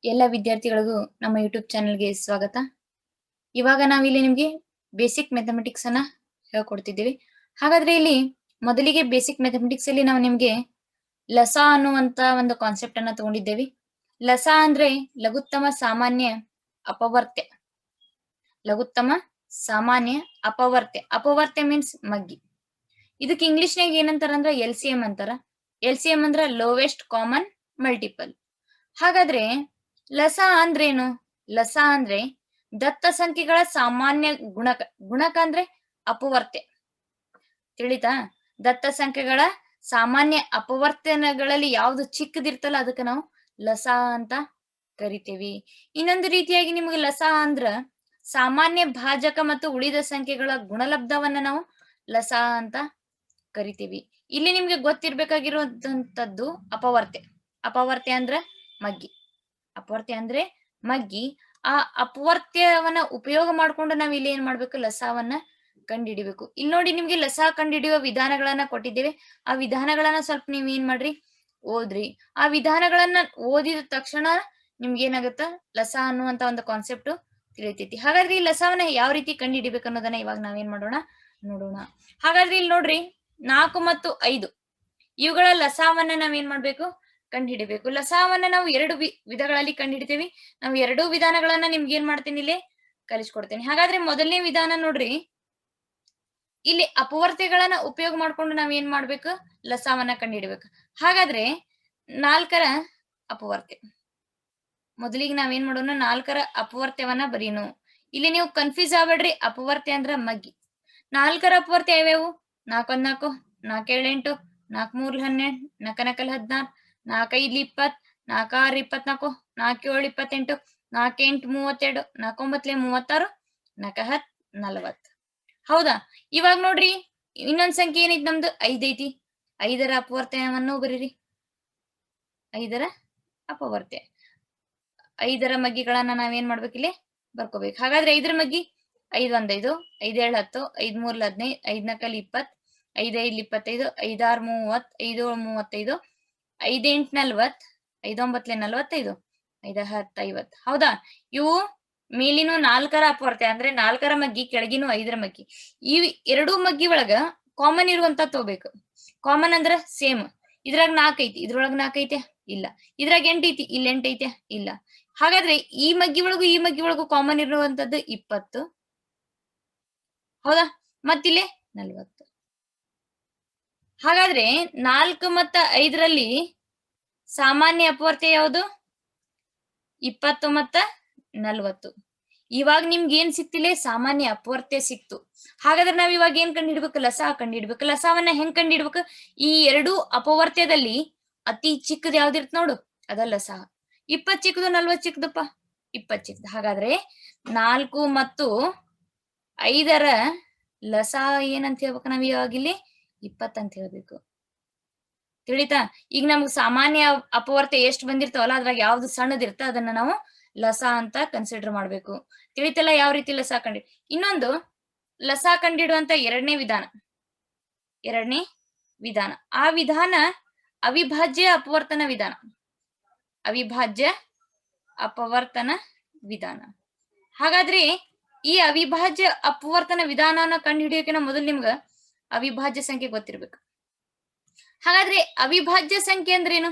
ಎಲ್ಲ ವಿದ್ಯಾರ್ಥಿಗಳಿಗೂ ನಮ್ಮ ಯೂಟ್ಯೂಬ್ ಚಾನೆಲ್ಗೆ ಸ್ವಾಗತ. ಇವಾಗ ನಾವಿಲ್ಲಿ ನಿಮ್ಗೆ ಬೇಸಿಕ್ ಮ್ಯಾಥಮೆಟಿಕ್ಸ್ ಅನ್ನ ಹೇಳ್ಕೊಡ್ತಿದ್ದೀವಿ. ಹಾಗಾದ್ರೆ ಇಲ್ಲಿ ಮೊದಲಿಗೆ ಬೇಸಿಕ್ ಮ್ಯಾಥಮೆಟಿಕ್ಸ್ ಅಲ್ಲಿ ನಾವು ನಿಮ್ಗೆ ಲಸ ಅನ್ನುವಂತ ಒಂದು ಕಾನ್ಸೆಪ್ಟ್ ಅನ್ನ ತಗೊಂಡಿದ್ದೇವೆ. ಲಸ ಅಂದ್ರೆ ಲಘುತ್ತಮ ಸಾಮಾನ್ಯ ಅಪವರ್ತ್ಯ. ಲಘುತ್ತಮ ಸಾಮಾನ್ಯ ಅಪವರ್ತ್ಯ. ಅಪವರ್ತ್ಯ ಮೀನ್ಸ್ ಮಗ್ಗಿ. ಇದಕ್ಕೆ ಇಂಗ್ಲಿಷ್ನಾಗ ಏನಂತಾರ ಅಂದ್ರೆ LCM ಅಂತಾರ. LCM ಅಂದ್ರ ಲೋವೆಸ್ಟ್ ಕಾಮನ್ ಮಲ್ಟಿಪಲ್. ಹಾಗಾದ್ರೆ ಲಸ ಅಂದ್ರೇನು? ಲಸ ಅಂದ್ರೆ ದತ್ತ ಸಂಖ್ಯೆಗಳ ಸಾಮಾನ್ಯ ಗುಣಕ. ಗುಣಕ ಅಂದ್ರೆ ಅಪವರ್ತ್ಯ. ತಿಳಿತಾ? ದತ್ತ ಸಂಖ್ಯೆಗಳ ಸಾಮಾನ್ಯ ಅಪವರ್ತನಗಳಲ್ಲಿ ಯಾವ್ದು ಚಿಕ್ಕದಿರ್ತಲ್ಲ ಅದಕ್ಕೆ ನಾವು ಲಸ ಅಂತ ಕರಿತೇವಿ. ಇನ್ನೊಂದು ರೀತಿಯಾಗಿ ನಿಮ್ಗೆ ಲಸ ಅಂದ್ರ ಸಾಮಾನ್ಯ ಭಾಜಕ ಮತ್ತು ಉಳಿದ ಸಂಖ್ಯೆಗಳ ಗುಣಲಬ್ಧವನ್ನ ನಾವು ಲಸ ಅಂತ ಕರಿತೀವಿ. ಇಲ್ಲಿ ನಿಮ್ಗೆ ಗೊತ್ತಿರ್ಬೇಕಾಗಿರುವಂತದ್ದು ಅಪವರ್ತ್ಯ. ಅಪವರ್ತ್ಯ ಅಂದ್ರ ಮಗ್ಗಿ. ಅಪವರ್ತ್ಯ ಅಂದ್ರೆ ಮಗ್ಗಿ. ಆ ಅಪವರ್ತ್ಯವನ್ನ ಉಪಯೋಗ ಮಾಡ್ಕೊಂಡು ನಾವ್ ಇಲ್ಲಿ ಏನ್ ಮಾಡ್ಬೇಕು? ಲಸವನ್ನ ಕಂಡುಹಿಡಿಬೇಕು. ಇಲ್ಲಿ ನೋಡಿ ನಿಮ್ಗೆ ಲಸ ಕಂಡುಹಿಡಿಯುವ ವಿಧಾನಗಳನ್ನ ಕೊಟ್ಟಿದ್ದೇವೆ. ಆ ವಿಧಾನಗಳನ್ನ ಸ್ವಲ್ಪ ನೀವ್ ಏನ್ ಮಾಡ್ರಿ? ಓದ್ರಿ. ಆ ವಿಧಾನಗಳನ್ನ ಓದಿದ ತಕ್ಷಣ ನಿಮ್ಗೆ ಏನಾಗುತ್ತ? ಲಸ ಅನ್ನುವಂತ ಒಂದು ಕಾನ್ಸೆಪ್ಟ್ ತಿಳಿತೈತಿ. ಹಾಗಾದ್ರೆ ಈ ಲಸವನ್ನ ಯಾವ ರೀತಿ ಕಂಡುಹಿಡಿಬೇಕು ಅನ್ನೋದನ್ನ ಇವಾಗ ನಾವೇನ್ ಮಾಡೋಣ ನೋಡೋಣ. ಹಾಗಾದ್ರೆ ಇಲ್ಲಿ ನೋಡ್ರಿ, 4 ಮತ್ತು 5 ಇವುಗಳ ಲಸವನ್ನ ನಾವೇನ್ ಮಾಡ್ಬೇಕು? ಕಂಡುಹಿಡಿಬೇಕು. ಲಸವನ್ನ ನಾವು ಎರಡು ವಿಧಗಳಲ್ಲಿ ಕಂಡುಹಿಡಿತೇವಿ. ನಾವು ಎರಡೂ ವಿಧಾನಗಳನ್ನ ನಿಮ್ಗೆ ಏನ್ ಮಾಡ್ತೀನಿ ಇಲ್ಲಿ ಕಲಿಸ್ಕೊಡ್ತೇನೆ. ಹಾಗಾದ್ರೆ ಮೊದಲನೇ ವಿಧಾನ ನೋಡ್ರಿ, ಇಲ್ಲಿ ಅಪವರ್ತ್ಯಗಳನ್ನ ಉಪಯೋಗ ಮಾಡ್ಕೊಂಡು ನಾವ್ ಏನ್ ಮಾಡ್ಬೇಕು? ಲಸವನ್ನ ಕಂಡುಹಿಡಿಬೇಕು. ಹಾಗಾದ್ರೆ 4ರ ಅಪವರ್ತ್ಯ. ಮೊದಲಿಗೆ ನಾವೇನ್ ಮಾಡೋಣ? 4ರ ಅಪವರ್ತ್ಯವನ್ನ ಬರೀನು. ಇಲ್ಲಿ ನೀವು ಕನ್ಫ್ಯೂಸ್ ಆಗ್ಬೇಡ್ರಿ. ಅಪವರ್ತ್ಯ ಅಂದ್ರ ಮಗ್ಗಿ. 4ರ ಅಪವರ್ತ್ಯ ಯಾವ್ಯಾವು? 4 1 4, 4 7 8, 4 3 12, 4 4 16, 4 5 20, 4 6 24, 4 7 28, 4 8 32, 4 9 36, 4 10 40. ಹೌದಾ? ಇವಾಗ ನೋಡ್ರಿ, ಇನ್ನೊಂದ್ ಸಂಖ್ಯೆ ಏನೈತಿ? ನಮ್ದು 5 ಐತಿ. 5ರ ಅಪವರ್ತ್ಯವನ್ನು ಬರೀರಿ. 5ರ ಅಪವರ್ತ್ಯ. 5ರ ಮಗ್ಗಿಗಳನ್ನ ನಾವೇನ್ ಮಾಡ್ಬೇಕು? ಇಲ್ಲಿ ಬರ್ಕೋಬೇಕು. ಹಾಗಾದ್ರೆ 5ರ ಮಗ್ಗಿ 5 1 5, 5 7 10, 5 3 15, 5 4 20, 5 5 25, 5 6 30, 5 7 35, 5 8 40, 5 9 45, 5 10 50. ಹೌದಾ? ಇವು ಮೇಲಿನ 4ರ ಅಪವರ್ತ್ಯ ಅಂದ್ರೆ 4ರ ಮಗ್ಗಿ, ಕೆಳಗಿನ 5ರ ಮಗ್ಗಿ. ಈ ಎರಡೂ ಮಗ್ಗಿ ಒಳಗ ಕಾಮನ್ ಇರುವಂತ ತಗೋಬೇಕು. ಕಾಮನ್ ಅಂದ್ರ ಸೇಮ್. ಇದ್ರಾಗ 4 ಐತಿ, ಇದ್ರೊಳಗ 4 ಐತೆ? ಇಲ್ಲ. ಇದ್ರಾಗ 8 ಐತಿ, ಇಲ್ಲಿ 8 ಐತೆ? ಇಲ್ಲ. ಹಾಗಾದ್ರೆ ಈ ಮಗ್ಗಿ ಒಳಗು ಈ ಮಗ್ಗಿ ಒಳಗು ಕಾಮನ್ ಇರುವಂತದ್ದು 20. ಹೌದಾ? ಮತ್ತಿಲ್ಲಿ 40. ಹಾಗಾದ್ರೆ 4 ಮತ್ತ 5ರಲ್ಲಿ ಸಾಮಾನ್ಯ ಅಪವರ್ತ್ಯ ಯಾವುದು? 20 ಮತ್ತ 40. ಇವಾಗ ನಿಮ್ಗೆ ಏನ್ ಸಿಕ್ತಿಲ್ಲ? ಸಾಮಾನ್ಯ ಅಪವರ್ತ್ಯ ಸಿಕ್ತು. ಹಾಗಾದ್ರೆ ನಾವ್ ಇವಾಗ ಏನ್ ಕಂಡಿಡ್ಬೇಕು? ಲಸ ಕಂಡಿಡ್ಬೇಕು. ಲಸವನ್ನ ಹೆಂಗ್ ಕಂಡಿಡ್ಬೇಕು? ಈ ಎರಡು ಅಪವರ್ತ್ಯದಲ್ಲಿ ಅತಿ ಚಿಕ್ಕದ್ ಯಾವ್ದಿರ್ತ ನೋಡು, ಅದ ಲಸ. 20 ಚಿಕ್ಕದು, 40 ಚಿಕ್ಕದಪ್ಪ? 20 ಚಿಕ್ಕದು. ಹಾಗಾದ್ರೆ 4 ಮತ್ತು 5ರ ಲಸ ಏನಂತ ಹೇಳ್ಬೇಕು? ನಾವ್ ಇವಾಗ ಇಲ್ಲಿ 20 ಅಂತ ಹೇಳ್ಬೇಕು. ತಿಳಿತಾ? ಈಗ ನಮ್ಗೆ ಸಾಮಾನ್ಯ ಅಪವರ್ತ್ಯ ಎಷ್ಟು ಬಂದಿರ್ತಾವಲ್ಲ ಅದ್ರಾಗ ಯಾವ್ದು ಸಣ್ಣದಿರ್ತ ಅದನ್ನ ನಾವು ಲಸ ಅಂತ ಕನ್ಸಿಡರ್ ಮಾಡ್ಬೇಕು. ತಿಳಿತಲ್ಲ ಯಾವ ರೀತಿ ಲಸ ಕಂಡಿ. ಇನ್ನೊಂದು ಲಸ ಕಂಡಿಡುವಂತ ಎರಡನೇ ವಿಧಾನ. ಆ ವಿಧಾನ ಅವಿಭಾಜ್ಯ ಅಪವರ್ತನ ವಿಧಾನ. ಅವಿಭಾಜ್ಯ ಅಪವರ್ತನ ವಿಧಾನ. ಹಾಗಾದ್ರೆ ಈ ಅವಿಭಾಜ್ಯ ಅಪವರ್ತನ ವಿಧಾನವನ್ನ ಕಂಡುಹಿಡಿಯೋಕಿನ ಮೊದಲು ನಿಮ್ಗ ಅವಿಭಾಜ್ಯ ಸಂಖ್ಯೆ ಗೊತ್ತಿರ್ಬೇಕು. ಹಾಗಾದ್ರೆ ಅವಿಭಾಜ್ಯ ಸಂಖ್ಯೆ ಅಂದ್ರೇನು?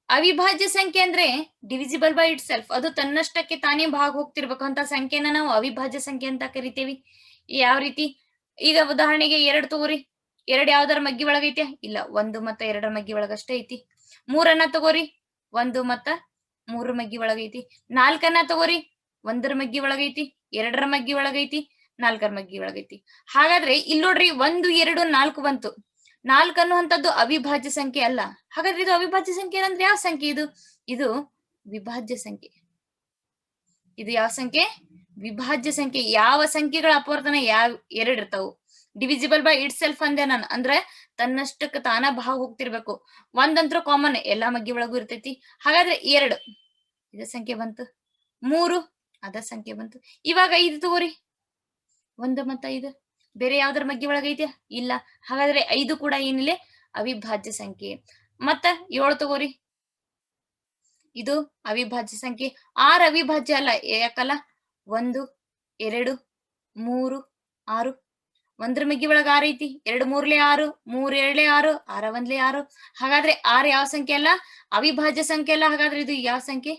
ಅವಿಭಾಜ್ಯ ಸಂಖ್ಯೆ ಅಂದ್ರೆ ಡಿವಿಸಿಬಲ್ ಬೈ ಇಟ್ ಸೆಲ್ಫ್. ಅದು ತನ್ನಷ್ಟಕ್ಕೆ ತಾನೇ ಭಾಗ ಹೋಗ್ತಿರ್ಬೇಕು ಅಂತ ಸಂಖ್ಯೆನ ನಾವು ಅವಿಭಾಜ್ಯ ಸಂಖ್ಯೆ ಅಂತ ಕರಿತೇವಿ. ಯಾವ ರೀತಿ? ಈಗ ಉದಾಹರಣೆಗೆ 2 ತಗೋರಿ. 2 ಯಾವ್ದಾರ ಮಗ್ಗಿ ಒಳಗೈತೆ? ಇಲ್ಲ. 1 ಮತ್ತ 2ರ ಮಗ್ಗಿ ಒಳಗಷ್ಟೇ ಐತಿ. 3ಅನ್ನ ತಗೋರಿ. 1 ಮತ್ತ 3 ಮಗ್ಗಿ ಒಳಗೈತಿ. 4ಅನ್ನ ತಗೋರಿ. 1ರ ಮಗ್ಗಿ ಒಳಗೈತಿ, 2ರ ಮಗ್ಗಿ ಒಳಗೈತಿ, 4ರ ಮಗ್ಗಿ ಒಳಗೈತಿ. ಹಾಗಾದ್ರೆ ಇಲ್ಲಿ ನೋಡ್ರಿ, 1 2 4 ಬಂತು. 4 ಅನ್ನುವಂಥದ್ದು ಅವಿಭಾಜ್ಯ ಸಂಖ್ಯೆ ಅಲ್ಲ. ಹಾಗಾದ್ರೆ ಇದು ಅವಿಭಾಜ್ಯ ಸಂಖ್ಯೆ ಅಂದ್ರೆ ಯಾವ ಸಂಖ್ಯೆ ಇದು? ಇದು ವಿಭಾಜ್ಯ ಸಂಖ್ಯೆ. ಇದು ಯಾವ ಸಂಖ್ಯೆ? ವಿಭಾಜ್ಯ ಸಂಖ್ಯೆ. ಯಾವ ಸಂಖ್ಯೆಗಳ ಅಪವರ್ತನ ಯಾವ 2 ಇರ್ತಾವು? ಡಿವಿಸಿಬಲ್ ಬೈ ಇಟ್ ಸೆಲ್ಫ್ ಅಂದೆ ನಾನು. ಅಂದ್ರೆ ತನ್ನಷ್ಟಕ್ಕೆ ತಾನ ಭಾಗ ಹೋಗ್ತಿರ್ಬೇಕು. 1 ಅಂತೂ ಕಾಮನ್, ಎಲ್ಲಾ ಮಗ್ಗಿ ಒಳಗೂ ಇರ್ತೈತಿ. ಹಾಗಾದ್ರೆ 2 ಇದ ಸಂಖ್ಯೆ ಬಂತು. 3 ಅದ ಸಂಖ್ಯೆ ಬಂತು. ಇವಾಗ 5 ತಗೋರಿ. 1 ಮತ್ತ 5 ಬೇರೆ ಯಾವ್ದಾರ ಮಗ್ಗಿ ಒಳಗೈತೆ? ಇಲ್ಲ. ಹಾಗಾದ್ರೆ 5 ಕೂಡ ಏನಿಲ್ಲ? ಅವಿಭಾಜ್ಯ ಸಂಖ್ಯೆ. ಮತ್ತ 7 ತಗೋರಿ. ಇದು ಅವಿಭಾಜ್ಯ ಸಂಖ್ಯೆ. 6 ಅವಿಭಾಜ್ಯ ಅಲ್ಲ. ಯಾಕಲ್ಲ? 1 2 3 6. 1 ಮಗ್ಗಿ ಒಳಗ 6 ಐತಿ. 2 ಮೂರ್ಲೆ 6, 3 ಎರಡ್ಲೆ 6, 6 ಒಂದ್ಲೆ 6. ಹಾಗಾದ್ರೆ 6 ಯಾವ ಸಂಖ್ಯೆ ಅಲ್ಲ? ಅವಿಭಾಜ್ಯ ಸಂಖ್ಯೆ ಅಲ್ಲ. ಹಾಗಾದ್ರೆ ಇದು ಯಾವ ಸಂಖ್ಯೆ?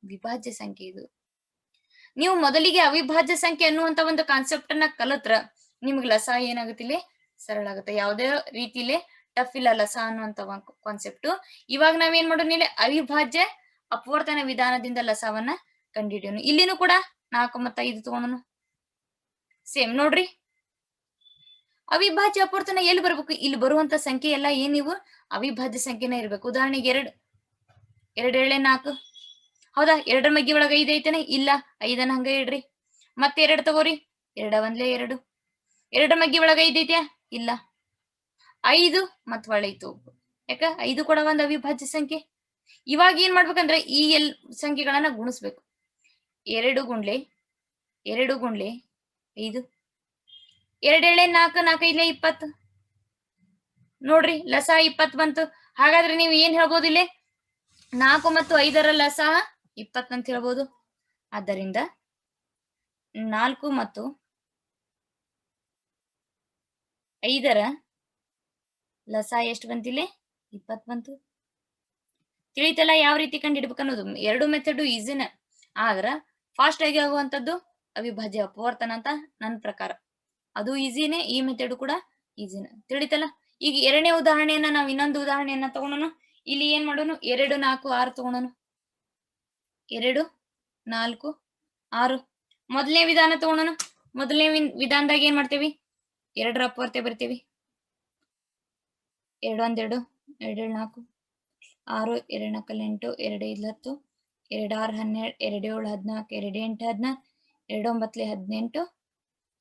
ವಿಭಾಜ್ಯ ಸಂಖ್ಯೆ ಇದು. ನೀವು ಮೊದಲಿಗೆ ಅವಿಭಾಜ್ಯ ಸಂಖ್ಯೆ ಅನ್ನುವಂತ ಒಂದು ಕಾನ್ಸೆಪ್ಟ್ ಅನ್ನ ಕಲಿತ್ರ ನಿಮ್ಗೆ ಲಸ ಏನಾಗುತ್ತೆ ಇಲ್ಲಿ ಸರಳ ಆಗುತ್ತೆ. ಯಾವುದೇ ರೀತಿಲಿ ಟಫ್ ಇಲ್ಲ ಲಸ ಅನ್ನುವಂತ ಕಾನ್ಸೆಪ್ಟ್. ಇವಾಗ ನಾವೇನ್ ಮಾಡೋಣ ಇಲ್ಲಿ ಅವಿಭಾಜ್ಯ ಅಪವರ್ತನ ವಿಧಾನದಿಂದ ಲಸವನ್ನ ಕಂಡುಹಿಡಿಯೋಣ. ಇಲ್ಲಿನೂ ಕೂಡ 4 ಮತ್ತು 5 ತಗೋಣ. ಸೇಮ್ ನೋಡ್ರಿ, ಅವಿಭಾಜ್ಯ ಅಪವರ್ತನ ಎಲ್ಲಿ ಬರ್ಬೇಕು? ಇಲ್ಲಿ ಬರುವಂತ ಸಂಖ್ಯೆ ಎಲ್ಲ ಏನ್ ನೀವು ಅವಿಭಾಜ್ಯ ಸಂಖ್ಯೆನೇ ಇರ್ಬೇಕು. ಉದಾಹರಣೆಗೆ 2 2 4. ಹೌದಾ? 2 ಮಗ್ಗಿ ಒಳಗ 5 ಐತೇನೆ? ಇಲ್ಲ. 5 ಹಂಗ ಇಡ್ರಿ. ಮತ್ತೆ 2 ತಗೋರಿ. 2 ಒಂದ್ಲೆ 2. 2 ಮಗ್ಗಿ ಒಳಗ 5 ಐತ್ಯಾ? ಇಲ್ಲ. 5 ಮತ್ ಹೊಳೈತು. ಯಾಕ? 5 ಕೂಡ ಒಂದು ಅವಿಭಾಜ್ಯ ಸಂಖ್ಯೆ. ಇವಾಗ ಏನ್ ಮಾಡ್ಬೇಕಂದ್ರೆ ಈ ಸಂಖ್ಯೆಗಳನ್ನ ಗುಣಿಸ್ಬೇಕು. 2 ಗುಂಡ್ಲೆ 2 ಗುಂಡ್ಲೆ 5. 2 4, 4 5 20. ನೋಡ್ರಿ, ಲಸ 20 ಬಂತು. ಹಾಗಾದ್ರೆ ನೀವು ಏನ್ ಹೇಳ್ಬೋದು ಇಲ್ಲಿ? 4 ಮತ್ತು 5ರ ಲಸ 20 ಅಂತ ಹೇಳ್ಬೋದು. ಆದ್ದರಿಂದ 4 ಮತ್ತು 5ರ ಲಸ ಎಷ್ಟು ಬಂತಿಲ್ಲಿ? 20 ಬಂತು. ತಿಳಿತಲ್ಲ ಯಾವ ರೀತಿ ಕಂಡು ಹಿಡ್ಬೇಕು ಅನ್ನೋದು. 2 ಮೆಥಡ್ ಈಸಿನ, ಆದ್ರ ಫಾಸ್ಟ್ ಆಗಿ ಆಗುವಂತದ್ದು ಅವಿಭಾಜ್ಯ ಅಪವರ್ತನ ಅಂತ ನನ್ನ ಪ್ರಕಾರ. ಅದು ಈಸಿನೇ, ಈ ಮೆಥಡ್ ಕೂಡ ಈಸಿನ. ತಿಳಿತಲ್ಲ? ಈಗ 2ನೇ ಉದಾಹರಣೆಯನ್ನ ನಾವು ಇನ್ನೊಂದು ಉದಾಹರಣೆಯನ್ನ ತಗೋಣ. ಇಲ್ಲಿ ಏನ್ ಮಾಡೋಣ? 2 4 6 ತಗೋಣ. 2 4 6. ಮೊದಲನೇ ವಿಧಾನ ತಗೋಣ. ಮೊದಲನೇ ವಿಧಾನದಾಗ ಏನ್ ಮಾಡ್ತೇವಿ? 2ರ ಅಪವರ್ತೆ ಬರ್ತೀವಿ. 2 1 2, 2 4, 6 2 4 8, 2 5 10, 2 6 12, 2 7 14, 2 8 16, 2 9 18,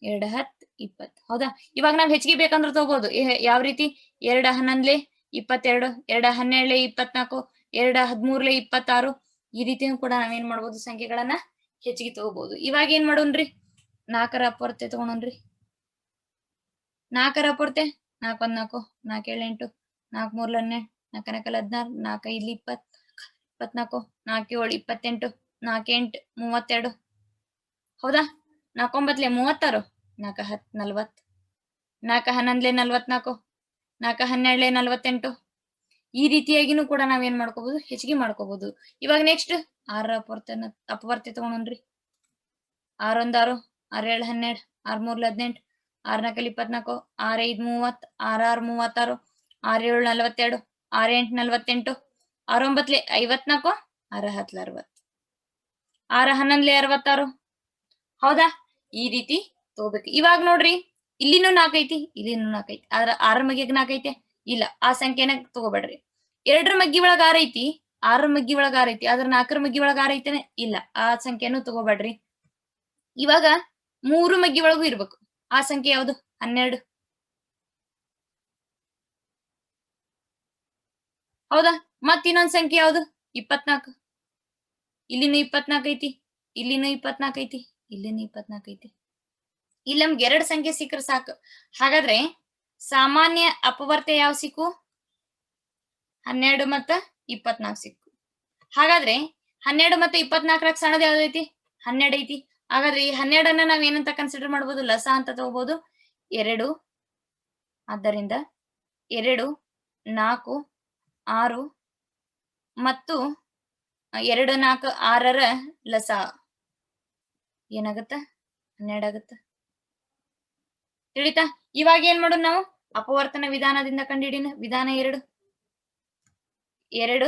2 10 20. ಹೌದಾ? ಇವಾಗ ನಾವ್ ಹೆಚ್ಚಿಗೆ ಬೇಕಂದ್ರೆ ತಗೋಬಹುದು. ಯಾವ ರೀತಿ? 2 11 22, 2 12 24, 2 13 26. ಈ ರೀತಿನೂ ಕೂಡ ನಾವೇನ್ ಮಾಡ್ಬೋದು? ಸಂಖ್ಯೆಗಳನ್ನ ಹೆಚ್ಚಿಗೆ ತಗೋಬಹುದು. ಇವಾಗ ಏನ್ ಮಾಡೋಣ್ರಿ? 4ರ ಅಪವರ್ತೆ ತಗೋಣ್ರಿ. 4ರ ಅಪವರ್ತೆ 4 1 4, 4 7 8, 4 3 12, 4 4 16, 4 5 20, 24, 4 7 28, 4 8 32. ಹೌದಾ? 4 9 36, 4 10 40, 4 11 44, 4 12 48. ಈ ರೀತಿಯಾಗಿನೂ ಕೂಡ ನಾವೇನ್ ಮಾಡ್ಕೋಬಹುದು? ಹೆಚ್ಚಿಗೆ ಮಾಡ್ಕೋಬಹುದು. ಇವಾಗ ನೆಕ್ಸ್ಟ್ 6ರ ಅಪವರ್ತೆ ತಗೋಣ್ರಿ. 6 1 6, 6 7 12, 6 3 18, 6 4 24, 6 5 30, 6 6 36, 6 7 42, 6 8 48, 6 9 54, 6 10 60, 6 11 66. ಹೌದಾ? ಈ ರೀತಿ ತಗೋಬೇಕು. ಇವಾಗ ನೋಡ್ರಿ, ಇಲ್ಲಿನೂ 4 ಐತಿ, ಇಲ್ಲಿನೂ 4 ಐತಿ. ಆದ್ರ 6ರ ಮಗ್ಗಿಗೆ 4 ಐತೆ? ಇಲ್ಲ. ಆ ಸಂಖ್ಯೆನ ತಗೋಬೇಡ್ರಿ. 2ರ ಮಗ್ಗಿ ಒಳಗ 6 ಐತಿ, 6ರ ಮಗ್ಗಿ ಒಳಗ 6 ಐತಿ. ಆದ್ರ 4ರ ಮಗ್ಗಿ ಒಳಗ 6 ಐತೇನೆ? ಇಲ್ಲ. ಆ ಸಂಖ್ಯೆನೂ ತಗೋಬೇಡ್ರಿ. ಇವಾಗ 3 ಮಗ್ಗಿ ಒಳಗೂ ಇರ್ಬೇಕು. ಆ ಸಂಖ್ಯೆ ಯಾವುದು? 12. ಹೌದಾ? ಮತ್ ಇನ್ನೊಂದ್ ಸಂಖ್ಯೆ ಯಾವುದು? 24. ಇಲ್ಲಿನೂ 24 ಐತಿ, ಇಲ್ಲಿನೂ 24 ಐತಿ, ಇಲ್ಲಿನೂ 24 ಐತಿ. ಇಲ್ಲಿ ನಮ್ಗೆ 2 ಸಂಖ್ಯೆ ಸಿಕ್ಕರೆ ಸಾಕು. ಹಾಗಾದ್ರೆ ಸಾಮಾನ್ಯ ಅಪವರ್ತೆ ಯಾವ ಸಿಕ್ಕು? 12 ಮತ್ತ 24 ಸಿಕ್ಕು. ಹಾಗಾದ್ರೆ 12 ಮತ್ತು 24ರಾಗ ಸಣ್ಣದ ಯಾವ್ದೈತಿ? 12 ಐತಿ. ಹಾಗಾದ್ರೆ ಈ 12ಅನ್ನ ನಾವ್ ಏನಂತ ಕನ್ಸಿಡರ್ ಮಾಡ್ಬೋದು? ಲಸ ಅಂತ ತಗೋಬಹುದು. 2. ಆದ್ದರಿಂದ 2 4 6 ಮತ್ತು 2 4 6ರ ಲಸ ಏನಾಗತ್ತ? 12 ಆಗತ್ತ. ತಿಳಿತಾ? ಇವಾಗ ಏನ್ ಮಾಡೋಣ ನಾವು? ಅಪವರ್ತನ ವಿಧಾನದಿಂದ ಕಂಡುಹಿಡಿನ. ವಿಧಾನ 2. 2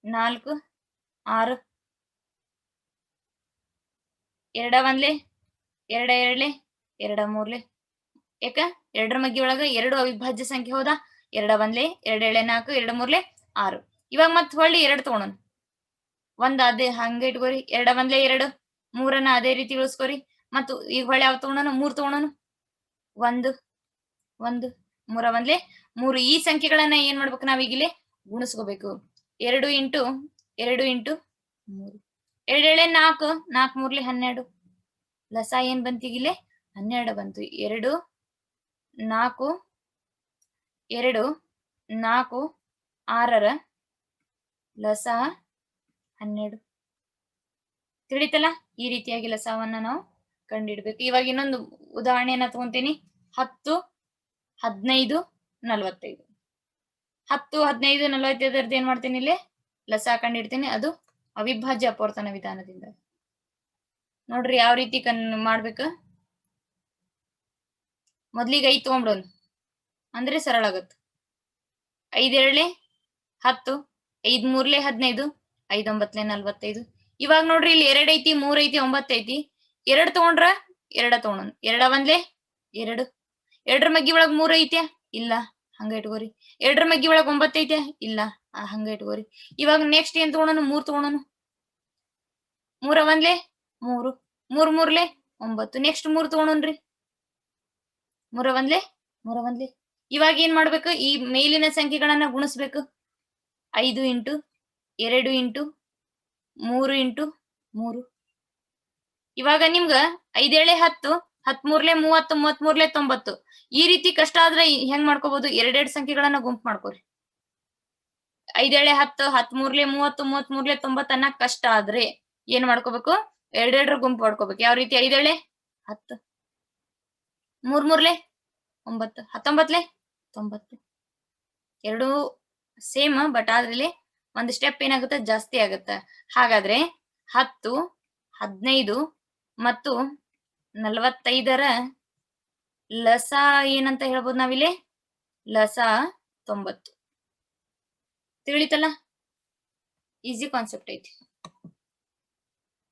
4 6, 2 1 2 2 2 3. ಯಾಕ? 2ರ ಮಗ್ಗಿ ಒಳಗ 2 ಅವಿಭಾಜ್ಯ ಸಂಖ್ಯೆ. ಹೌದಾ? 2 1 2 7 4, 2 3 6. ಇವಾಗ ಮತ್ ಹೊಳ್ಳಿ 2 ತಗೋಣ. ಒಂದ್ ಅದೇ ಹಂಗ ಇಟ್ಕೋರಿ. 2 1 2, 3ನ್ನ ಅದೇ ರೀತಿ ಉಳಿಸ್ಕೋರಿ. ಮತ್ತು ಈಗ ಹೊಳ್ಳಿ ಯಾವ ತಗೋಣ? 3 ತಗೋಣ. 1 1, 3 1 3. ಈ ಸಂಖ್ಯೆಗಳನ್ನ ಏನ್ ಮಾಡ್ಬೇಕು? ನಾವೀಗ ಇಲ್ಲಿ ಗುಣಿಸ್ಕೋಬೇಕು. 2 ಇಂಟು 2 ಇಂಟು 3, 2 7 4, 4 3 12. ಲಸ ಏನ್ ಬಂತಿಗಿಲ್ಲಿ? 12 ಬಂತು. 2 4 2 4 6ರ ಲಸ 12 ತಿಳಿತಲ್ಲ. ಈ ರೀತಿಯಾಗಿ ಲಸಾವನ್ನ ನಾವು ಕಂಡಿಡ್ಬೇಕು. ಇವಾಗ ಇನ್ನೊಂದು ಉದಾಹರಣೆಯನ್ನ ತಗೊಂತೀನಿ. 10 15 45. 10 15 45 ಏನ್ ಮಾಡ್ತೀನಿ, ಇಲ್ಲಿ ಲಸ ಕಂಡಿಡ್ತೀನಿ. ಅದು ಅವಿಭಾಜ್ಯ ಅಪವರ್ತನ ವಿಧಾನದಿಂದ. ನೋಡ್ರಿ ಯಾವ ರೀತಿ ಮಾಡ್ಬೇಕು. ಮೊದ್ಲಿಗೆ 5 ತಗೊಂಡ್ಬಿಡೋಣ ಅಂದ್ರೆ ಸರಳ ಆಗತ್ತೆ. 5 ಎರಡ್ಲೆ 10, 5 ಮೂರ್ಲೆ 15, 5 9 45. ಇವಾಗ ನೋಡ್ರಿ ಇಲ್ಲಿ 2 ಐತಿ, 3 ಐತಿ, 9 ಐತಿ. 2 ತಗೊಂಡ್ರ 2 ತಗೊಳೋಣ. 2 ಒಂದ್ಲೆ 2. 2ರ ಮಗ್ಗಿ ಒಳಗ್ 3 ಐತ್ಯಾ? ಇಲ್ಲ, ಹಂಗ ಇಟ್ಕೋರಿ. 2ರ ಮಗ್ಗಿ ಒಳಗ್ 9 ಐತ್ಯಾ? ಇಲ್ಲ, ಹಂಗ ಇಟ್ಕೋರಿ. ಇವಾಗ ನೆಕ್ಸ್ಟ್ ಏನ್ ತಗೊಳೋಣ? 3 ತಗೊಳೋಣ. 3 ಒಂದ್ಲೆ 3, 3 ಮೂರ್ಲೆ 9. ನೆಕ್ಸ್ಟ್ 3 ತಗೊಳೋಣ್ರಿ. 3 ಒಂದ್ಲೆ 3 ಇವಾಗ ಏನ್ ಮಾಡ್ಬೇಕು? ಈ ಮೇಲಿನ ಸಂಖ್ಯೆಗಳನ್ನ ಗುಣಿಸ್ಬೇಕು. 5 ಇಂಟು 2 ಇಂಟು 3 ಇಂಟು 3. ಇವಾಗ ನಿಮ್ಗ 5 ಏಳೆ 10, 10 ಮೂರ್ಲೆ 30, 30 ಮೂರ್ಲೆ 90. ಈ ರೀತಿ ಕಷ್ಟ ಆದ್ರೆ ಹೆಂಗ್ ಮಾಡ್ಕೋಬಹುದು? ಎರಡೆರಡು ಸಂಖ್ಯೆಗಳನ್ನ ಗುಂಪು ಮಾಡ್ಕೋರಿ. 5 ಏಳೆ 10, 10 ಮೂರ್ಲೆ 30, 30 ಮೂರ್ಲೆ 90 ಅನ್ನ ಕಷ್ಟ ಆದ್ರೆ ಏನ್ ಮಾಡ್ಕೋಬೇಕು? ಎರಡೆರಡರ ಗುಂಪು ಮಾಡ್ಕೋಬೇಕು. ಯಾವ ರೀತಿ? 5 ಏಳೆ 10, 3 ಮೂರ್ಲೆ 9, 19ಲೆ 90. ಎರಡು ಸೇಮ್, ಬಟ್ ಆದ್ರಲ್ಲಿ ಒಂದು ಸ್ಟೆಪ್ ಏನಾಗುತ್ತೆ? ಜಾಸ್ತಿ ಆಗುತ್ತೆ. ಹಾಗಾದ್ರೆ 10, 15 ಮತ್ತು 45ರ ಲಸ ಏನಂತ ಹೇಳ್ಬೋದು ನಾವಿಲ್ಲಿ? ಲಸ 90. ತಿಳಿತಲ್ಲ? ಈಸಿ ಕಾನ್ಸೆಪ್ಟ್ ಐತಿ.